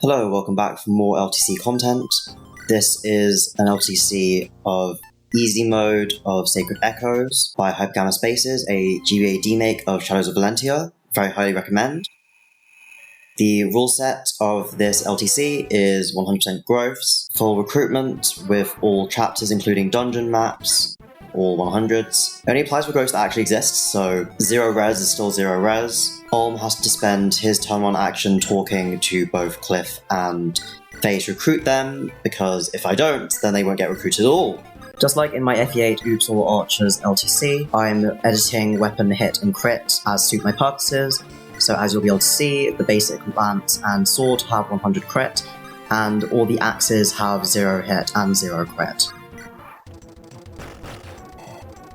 Hello, welcome back for more LTC content. This is an LTC of Easy Mode of Sacred Echoes by Hypergamma Spaces, a GBA demake of Shadows of Valentia. Very highly recommend. The rule set of this LTC is 100% growths, full recruitment with all chapters including dungeon maps, all 100s. It only applies for growths that actually exist, so 0 res is still 0 res. Olm has to spend his turn 1 action talking to both Cliff and Faye to recruit them, because if I don't, then they won't get recruited at all. Just like in my FE8 Oops All Archers LTC, I'm editing weapon hit and crit as suit my purposes, so as you'll be able to see, the basic lance and sword have 100 crit, and all the axes have 0 hit and 0 crit.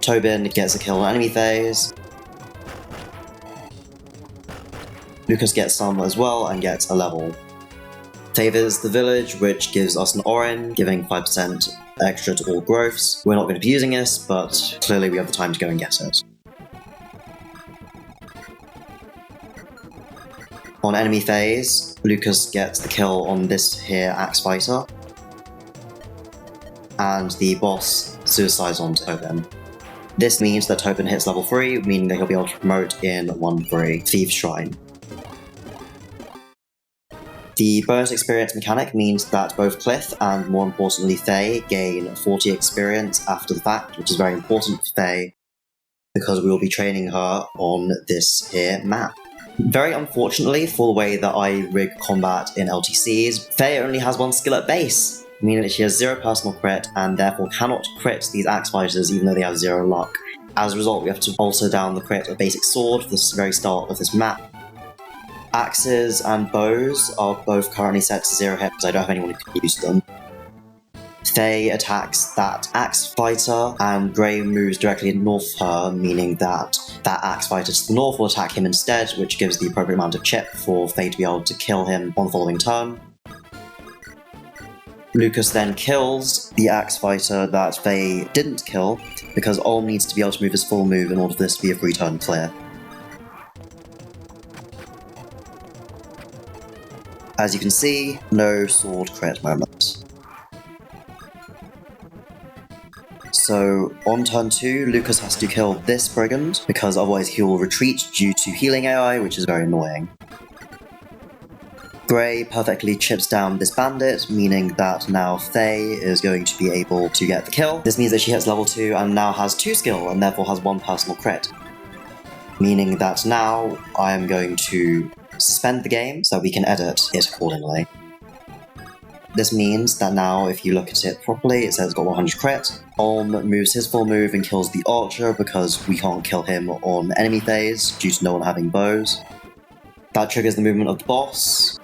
Tobin gets a kill on enemy phase. Lucas gets some as well and gets a level. Favors the village, which gives us an Orin, giving 5% extra to all growths. We're not going to be using this, but clearly we have the time to go and get it. On enemy phase, Lucas gets the kill on this here Axe Fighter, and the boss suicides on Tobin. This means that Tobin hits level 3, meaning that he'll be able to promote in 1-3, Thieves Shrine. The bonus experience mechanic means that both Cliff and, more importantly, Faye gain 40 experience after the fact, which is very important for Faye, because we will be training her on this here map. Very unfortunately, for the way that I rig combat in LTCs, Faye only has 1 skill at base, meaning that she has 0 personal crit and therefore cannot crit these axe fighters even though they have 0 luck. As a result, we have to alter down the crit of basic sword for the very start of this map. Axes and bows are both currently set to 0 hit because I don't have anyone who can use them. Faye attacks that axe fighter, and Grey moves directly north of her, meaning that that axe fighter to the north will attack him instead, which gives the appropriate amount of chip for Faye to be able to kill him on the following turn. Lucas then kills the axe fighter that Faye didn't kill, because Olm needs to be able to move his full move in order for this to be a free turn clear. As you can see, no sword crit moment. So, on turn 2, Lucas has to kill this brigand, because otherwise he will retreat due to healing AI, which is very annoying. Grey perfectly chips down this bandit, meaning that now Faye is going to be able to get the kill. This means that she hits level 2 and now has 2 skill, and therefore has 1 personal crit. Meaning that now I am going to suspend the game so that we can edit it accordingly. This means that now, if you look at it properly, it says it's got 100 crit. Olm moves his full move and kills the archer because we can't kill him on enemy phase due to no one having bows. That triggers the movement of the boss.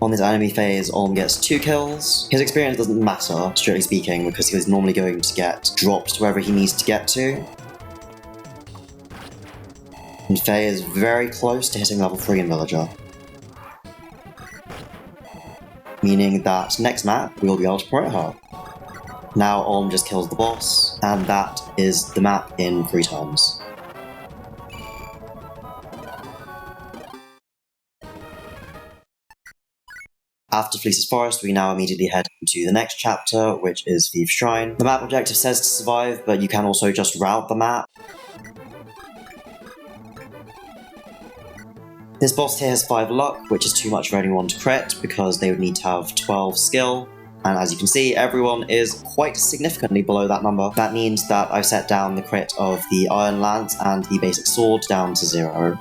On this enemy phase, Olm gets 2 kills. His experience doesn't matter, strictly speaking, because he was normally going to get dropped to wherever he needs to get to. And Faye is very close to hitting level 3 in Villager. Meaning that next map, we'll be able to promote her. Now Olm just kills the boss, and that is the map in 3 turns. After Fleecer's Forest, we now immediately head into the next chapter, which is Thieves Shrine. The map objective says to survive, but you can also just route the map. This boss here has 5 luck, which is too much for anyone to crit, because they would need to have 12 skill. And as you can see, everyone is quite significantly below that number. That means that I've set down the crit of the Iron Lance and the basic sword down to 0.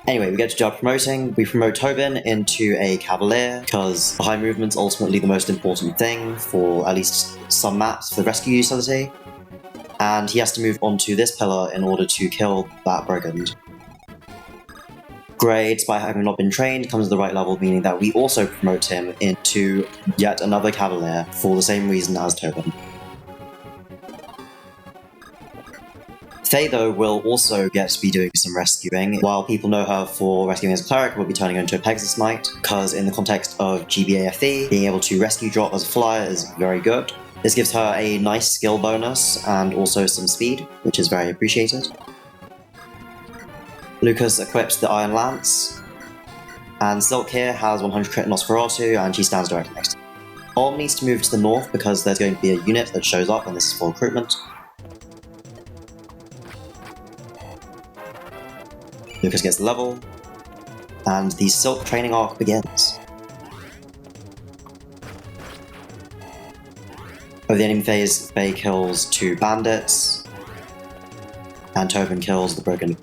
Anyway, we get to job promoting. We promote Tobin into a Cavalier, because the high movement's ultimately the most important thing for at least some maps for the rescue utility. And he has to move onto this pillar in order to kill that brigand. Grey, despite having not been trained, comes to the right level, meaning that we also promote him into yet another Cavalier for the same reason as Tobin. Faye, though, will also get to be doing some rescuing. While people know her for rescuing as a cleric, we'll be turning her into a Pegasus Knight, because in the context of GBAFE, being able to rescue drop as a flyer is very good. This gives her a nice skill bonus and also some speed, which is very appreciated. Lucas equips the Iron Lance, And Silk here has 100 crit Nosferatu, and she stands directly next to him. Olm needs to move to the north because there's going to be a unit that shows up, and this is for recruitment. Lucas gets the level, and the Silk training arc begins. Over the enemy phase, Faye kills 2 bandits, and Tobin kills the broken.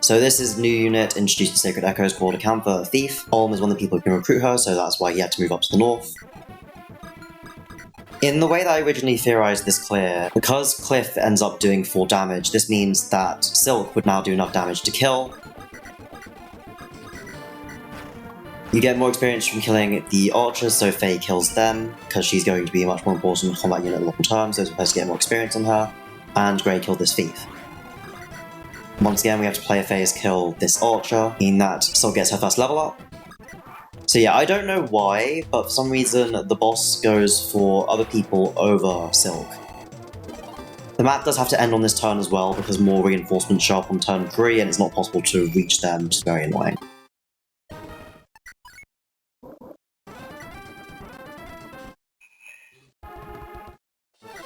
So this is a new unit introduced to Sacred Echoes called a Camphor Thief. Olm is one of the people who can recruit her, so that's why he had to move up to the north. In the way that I originally theorized this clear, because Cliff ends up doing 4 damage, this means that Silk would now do enough damage to kill. You get more experience from killing the archers, so Faye kills them, because she's going to be a much more important combat unit long term, so it's supposed to get more experience on her. And Grey killed this thief. Once again, we have to play a phase kill this archer, meaning that Silk gets her first level up. So yeah, I don't know why, but for some reason the boss goes for other people over Silk. The map does have to end on this turn as well, because more reinforcements show up on turn 3 and it's not possible to reach them, which is very annoying.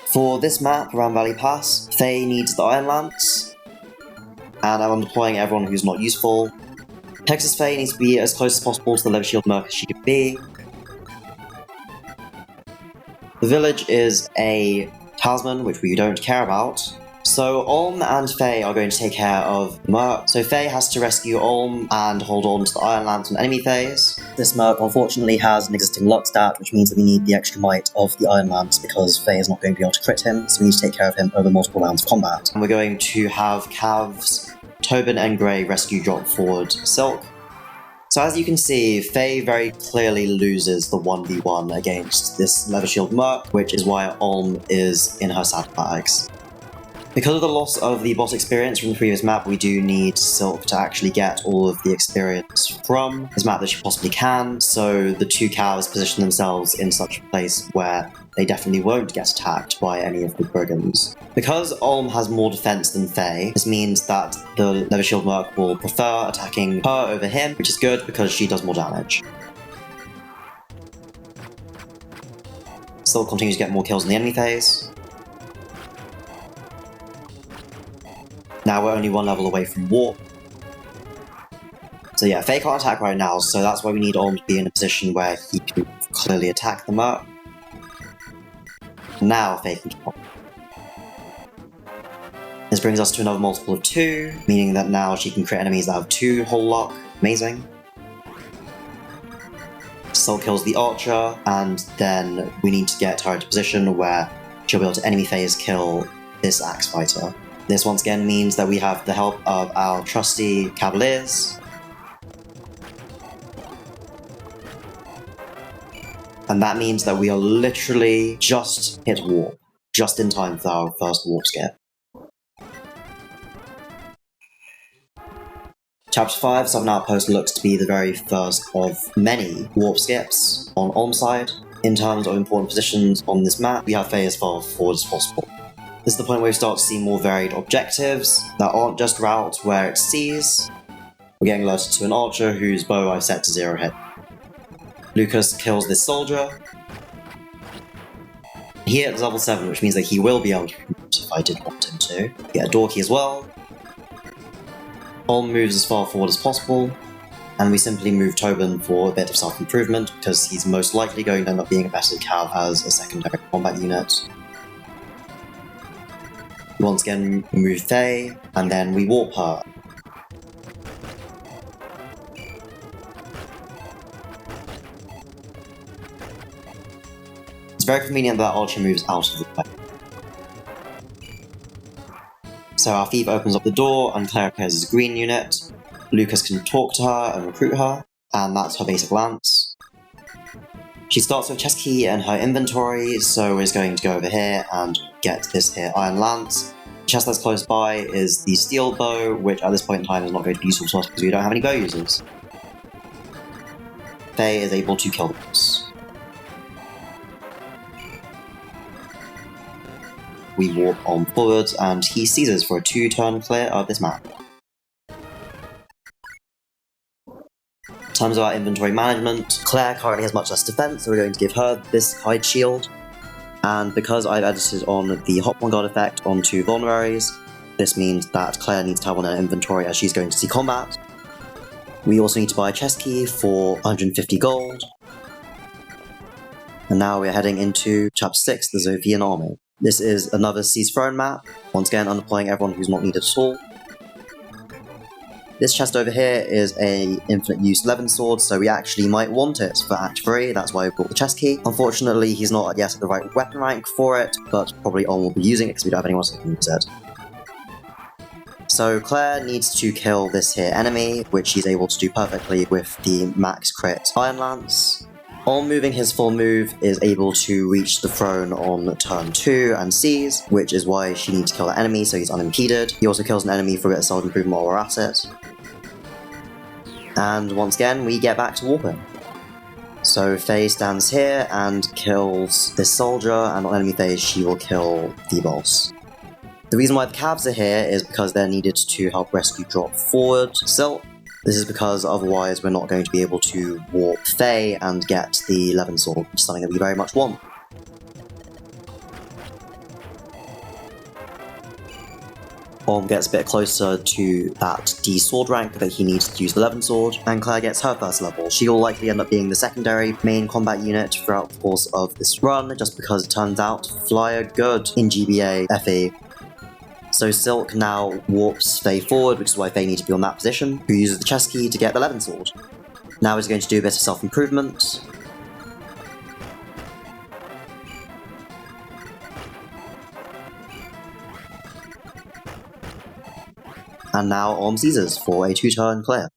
For this map around Valley Pass, Faye needs the Iron Lance, and I'm deploying everyone who's not useful. Pegasus Faye needs to be as close as possible to the Leather Shield Merc as she can be. The village is a talisman, which we don't care about. So Olm and Faye are going to take care of the Merc. So Faye has to rescue Olm and hold on to the Iron Lance on enemy phase. This Merc unfortunately has an existing luck stat, which means that we need the extra might of the Iron Lance because Faye is not going to be able to crit him, so we need to take care of him over multiple rounds of combat. And we're going to have Cavs, Tobin and Grey rescue drop forward Silk. So as you can see, Faye very clearly loses the 1v1 against this Leather Shield Merc, which is why Olm is in her saddlebags. Because of the loss of the boss experience from the previous map, we do need Silk to actually get all of the experience from this map that she possibly can, so the 2 calves position themselves in such a place where they definitely won't get attacked by any of the brigands. Because Olm has more defense than Faye, this means that the Leather Shield Merc will prefer attacking her over him, which is good because she does more damage. Silk continues to get more kills in the enemy phase. Now we're only 1 level away from warp. So yeah, Faye can't attack right now, so that's why we need Olm to be in a position where he can clearly attack the Merc. Now Faye can top. This brings us to another multiple of 2, meaning that now she can crit enemies that have 2 whole luck. Amazing. Silk kills the archer, and then we need to get her into a position where she'll be able to enemy phase kill this axe fighter. This once again means that we have the help of our trusty Cavaliers. And that means that we are literally just hit warp, just in time for our first warp skip. Chapter 5, Southern Outpost looks to be the very first of many warp skips on Olm's side. In terms of important positions on this map, we have Faye as far forward as possible. This is the point where we start to see more varied objectives that aren't just routes where it sees. We're getting alerted to an archer whose bow I've set to 0 hit. Lucas kills this soldier. He hits level 7, which means that he will be able to promote if I did want him to. Get a Dorky as well. Olm moves as far forward as possible, and we simply move Tobin for a bit of self-improvement because he's most likely going to end up being a better cav as a secondary combat unit. Once again, we move Faye, and then we warp her. It's very convenient that Archer moves out of the way. So our thief opens up the door, and Claire appears as a green unit. Lucas can talk to her and recruit her, and that's her basic lance. She starts with a chest key in her inventory, so is going to go over here and get this here Iron Lance. The chest that's close by is the Steel Bow, which at this point in time is not going to be useful to us because we don't have any bow users. Faye is able to kill the boss. we warp on forward, and he seizes for a 2-turn clear of this map. In terms of our inventory management, Claire currently has much less defense, so we're going to give her this hide shield. And because I've edited on the Hop One Guard effect onto vulneraries, this means that Claire needs to have one in her inventory as she's going to see combat. We also need to buy a chest key for 150 gold. And now we're heading into Chapter 6, the Zofian Army. This is another Thieves Shrine map, once again undeploying everyone who's not needed at all. This chest over here is a infinite use Levin sword, so we actually might want it for Act 3, that's why we bought the chest key. Unfortunately, he's not yet at the right weapon rank for it, but probably On will be using it because we don't have anyone else who can use it. So Claire needs to kill this here enemy, which she's able to do perfectly with the max crit Iron Lance. On moving his full move is able to reach the throne on turn 2 and seize, which is why she needs to kill that enemy so he's unimpeded. He also kills an enemy for a bit of self-improvement while we're at it. And once again, we get back to warping. So Faye stands here and kills this soldier, and on enemy phase she will kill the boss. The reason why the cabs are here is because they're needed to help rescue drop forward Silk. This is because otherwise we're not going to be able to warp Faye and get the Levin sword, which is something that we very much want. Orm gets a bit closer to that D sword rank that he needs to use the Levin sword, and Claire gets her first level. She will likely end up being the secondary main combat unit throughout the course of this run, just because it turns out fly are good in GBA FE. So Silk now warps Faye forward, which is why Faye needs to be on that position, who uses the chest key to get the Levin sword. Now he's going to do a bit of self-improvement. And now Orm seizes for a 2-turn clear.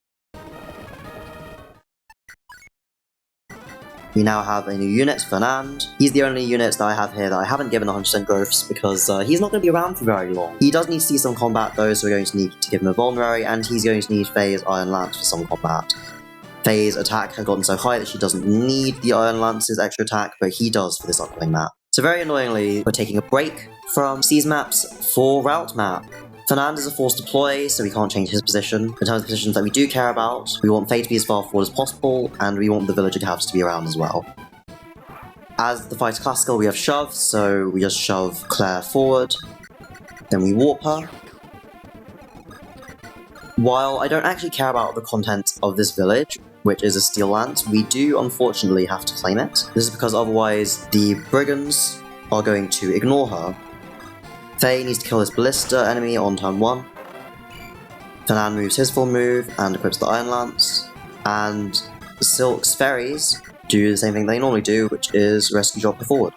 We now have a new unit, Fernand. He's the only unit that I have here that I haven't given 100% growths because he's not going to be around for very long. He does need to see some combat though, so we're going to need to give him a vulnerary, and he's going to need Faye's Iron Lance for some combat. Faye's attack has gotten so high that she doesn't need the Iron Lance's extra attack, but he does for this upcoming map. So very annoyingly, we're taking a break from Siege maps for Route map. Fernand is a forced deploy, so we can't change his position. In terms of positions that we do care about, we want Faye to be as far forward as possible, and we want the villager cabs to be around as well. As the fighter classical, we have shove, so we just shove Claire forward, then we warp her. While I don't actually care about the content of this village, which is a steel lance, we do unfortunately have to claim it. This is because otherwise the brigands are going to ignore her. Faye needs to kill this ballista enemy on turn 1. Fernand moves his full move and equips the Iron Lance. And Silk's ferries do the same thing they normally do, which is rescue drop forward.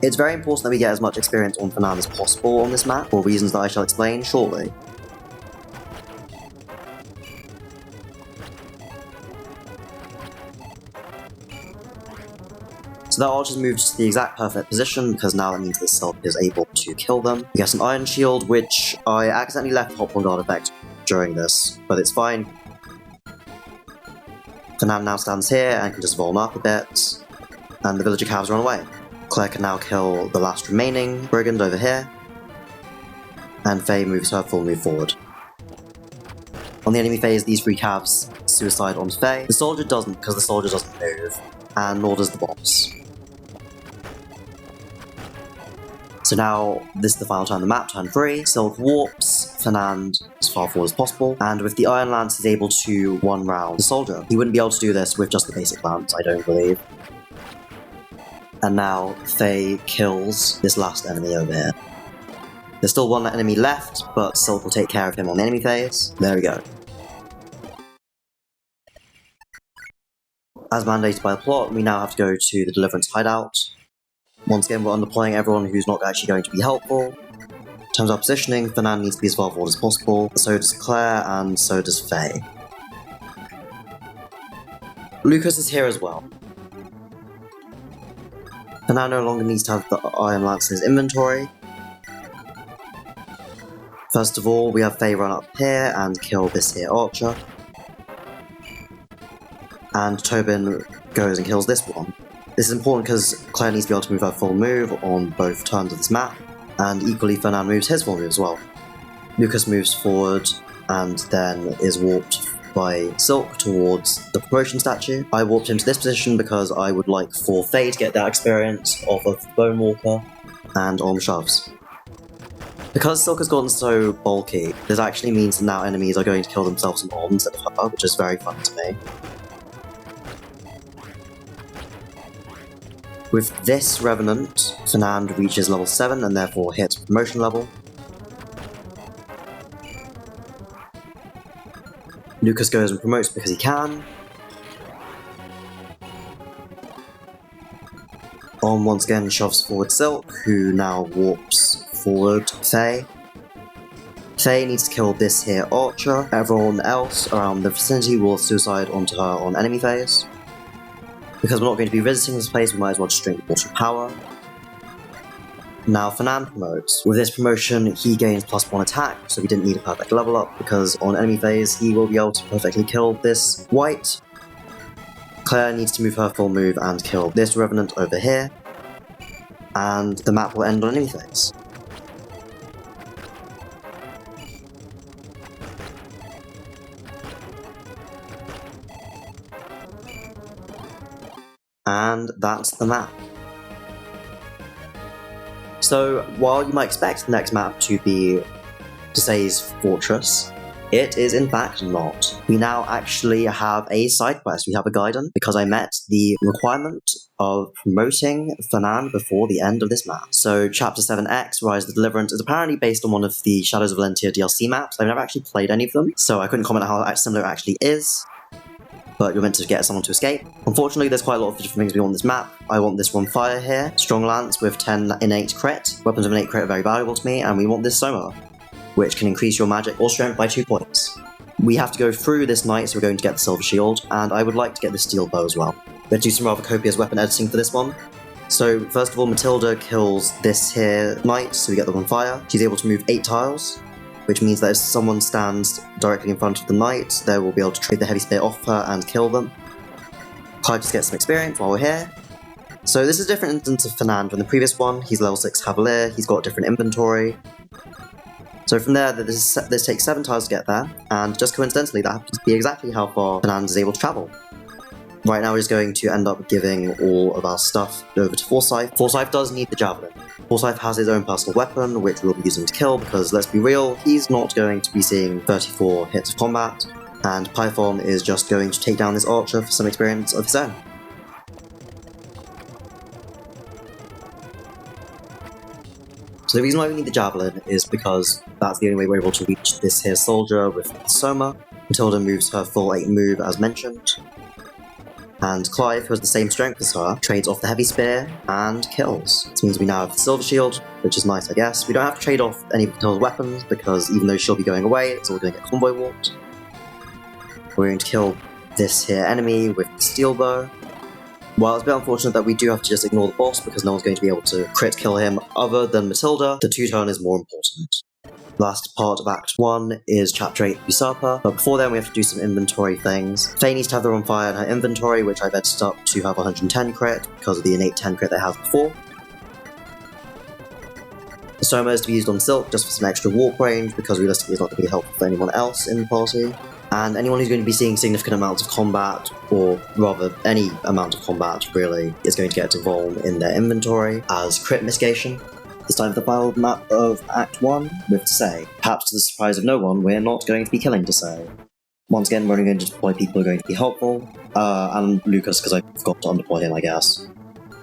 It's very important that we get as much experience on Fernand as possible on this map, for reasons that I shall explain shortly. So that archer's moved to the exact perfect position, because now that means that Silk is able to kill them. We get an Iron Shield, which I accidentally left Hop One Guard effect during this, but it's fine. Fernand now stands here and can just voln up a bit, and the villager calves run away. Claire can now kill the last remaining brigand over here, and Faye moves her full move forward. On the enemy phase, these 3 calves suicide onto Faye. The soldier doesn't, because the soldier doesn't move, and nor does the boss. So now, this is the final turn of the map, turn 3. Silk warps Fernand as far forward as possible, and with the Iron Lance he's able to one-round the soldier. He wouldn't be able to do this with just the basic lance, I don't believe. And now, Faye kills this last enemy over here. There's still one enemy left, but Silk will take care of him on the enemy phase. There we go. As mandated by the plot, we now have to go to the Deliverance Hideout. Once again, we're undeploying everyone who's not actually going to be helpful. In terms of positioning, Fernand needs to be as far forward as possible, so does Claire, and so does Faye. Lucas is here as well. Fernand no longer needs to have the Iron Lance in his inventory. First of all, we have Faye run up here and kill this here archer. And Tobin goes and kills this one. This is important because Claire needs to be able to move her full move on both turns of this map, and equally Fernand moves his full move as well. Lucas moves forward and then is warped by Silk towards the promotion statue. I warped him to this position because I would like for Faye to get that experience off of Bone Walker and on shoves. Because Silk has gotten so bulky, this actually means that now enemies are going to kill themselves in Om instead of her, which is very fun to me. With this Revenant, Fernand reaches level 7 and therefore hits promotion level. Lucas goes and promotes because he can. Om once again shoves forward Silk, who now warps forward Faye. Faye needs to kill this here Archer. Everyone else around the vicinity will suicide onto her on enemy phase. Because we're not going to be visiting this place, we might as well just drink water power. Now Fernand promotes. With this promotion, he gains +1 attack, so we didn't need a perfect level up, because on enemy phase, he will be able to perfectly kill this white. Claire needs to move her full move and kill this Revenant over here, and the map will end on enemy phase. And that's the map. So, while you might expect the next map to be Desai's Fortress, it is in fact not. We now actually have a side quest, we have a guidance, because I met the requirement of promoting Fernand before the end of this map. So, Chapter 7X, Rise of the Deliverance, is apparently based on one of the Shadows of Valentia DLC maps. I've never actually played any of them, so I couldn't comment on how similar it actually is. But you're meant to get someone to escape. Unfortunately, there's quite a lot of different things we want on this map. I want this Run Fire here, Strong Lance with 10 innate crit. Weapons of innate crit are very valuable to me, and we want this Soma, which can increase your magic or strength by 2 points. We have to go through this knight, so we're going to get the Silver Shield, and I would like to get the Steel Bow as well. Let's do some rather copious weapon editing for this one. So, first of all, Matilda kills this here knight, so we get the Run Fire. She's able to move 8 tiles, which means that if someone stands directly in front of the knight, they will be able to trade the heavy spear off her and kill them. Clive just gets some experience while we're here. So this is a different instance of Fernand from the previous one. He's level 6 Cavalier, he's got a different inventory. So from there, this takes 7 tiles to get there, and just coincidentally, that happens to be exactly how far Fernand is able to travel. Right now, we're just going to end up giving all of our stuff over to Forsyth. Forsyth does need the Javelin. Forsyth has his own personal weapon, which we'll be using to kill, because let's be real, he's not going to be seeing 34 hits of combat, and Python is just going to take down this Archer for some experience of his own. So the reason why we need the Javelin is because that's the only way we're able to reach this here soldier with Soma. Matilda moves her full 8 move as mentioned. And Clive, who has the same strength as her, trades off the heavy spear and kills. This means we now have the Silver Shield, which is nice I guess. We don't have to trade off any of Matilda's weapons, because even though she'll be going away, it's all going to get convoy warped. We're going to kill this here enemy with the Steel Bow. While it's a bit unfortunate that we do have to just ignore the boss because no one's going to be able to crit kill him other than Matilda, the 2-turn is more important. Last part of Act 1 is Chapter 8 Usurper, but before then we have to do some inventory things. Faye needs to have the Run Fire in her inventory, which I've edited up to have 110 crit because of the innate 10 crit they have before. The Soma is to be used on Silk just for some extra warp range, because realistically it's not going to be helpful for anyone else in the party. And anyone who's going to be seeing significant amounts of combat, or rather any amount of combat really, is going to get to Volm in their inventory as crit mitigation. It's time for the final map of Act 1 with Desai. Perhaps to the surprise of no one, we're not going to be killing Desai. Once again, we're only going to deploy people who are going to be helpful, and Lucas, because I forgot to undeploy him, I guess.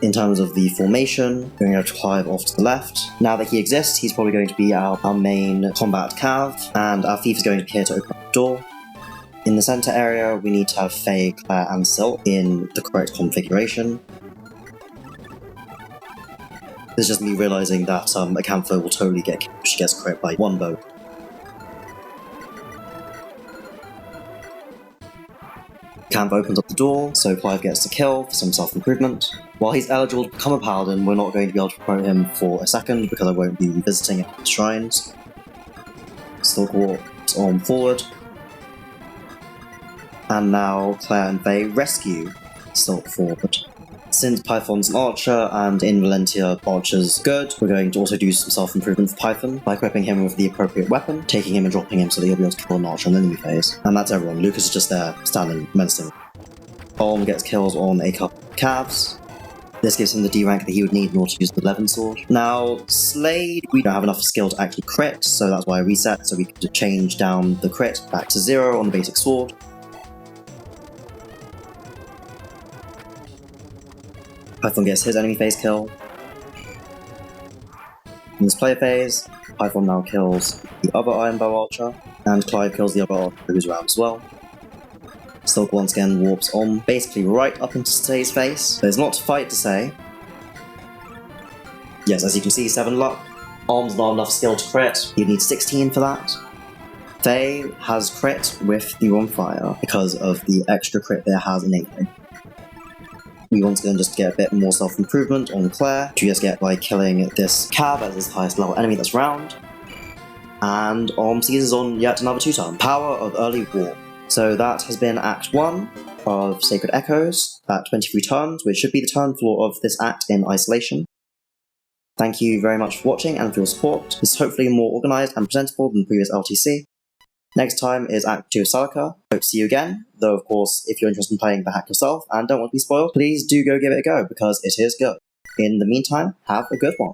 In terms of the formation, we're going to have Clive off to the left. Now that he exists, he's probably going to be our main combat cav, and our thief is going to be here to open up the door. In the centre area, we need to have Faye, Claire, and Silk in the correct configuration. This is just me realising that Acantho will totally get killed if she gets crit by 1 bow. Acantho opens up the door, so Clive gets to kill for some self-improvement. While he's eligible to become a paladin, we're not going to be able to promote him for a second because I won't be revisiting it at the shrines. Silk walks on forward. And now Claire and Faye rescue Silk forward. Since Python's an archer, and in Valentia archer's good, we're going to also do some self-improvement for Python by equipping him with the appropriate weapon, taking him and dropping him so that he'll be able to kill an archer on the enemy phase. And that's everyone. Lucas is just there, standing, menacing. Olm gets kills on a couple of calves. This gives him the D rank that he would need in order to use the Levin sword. Now, Slade, we don't have enough skill to actually crit, so that's why I reset, so we could change down the crit back to 0 on the basic sword. Python gets his enemy phase kill. In this player phase, Python now kills the other Iron Bow Archer, and Clive kills the other Archer who's around as well. Silk once again warps on, basically right up into Slade's face. There's not to fight to say. Yes, as you can see, 7 luck. Arm's not enough skill to crit, you'd need 16 for that. Faye has crit with the on fire because of the extra crit there has innately. We once again just get a bit more self-improvement on Claire, to just get by killing this cab as his highest level enemy that's round. And seizes on yet another 2-turn. Power of Early War. So that has been Act 1 of Sacred Echoes at 23 turns, which should be the turn floor of this act in isolation. Thank you very much for watching and for your support. This is hopefully more organised and presentable than the previous LTC. Next time is Act 2 of Salika. Hope to see you again, though of course, if you're interested in playing the hack yourself and don't want to be spoiled, please do go give it a go, because it is good. In the meantime, have a good one.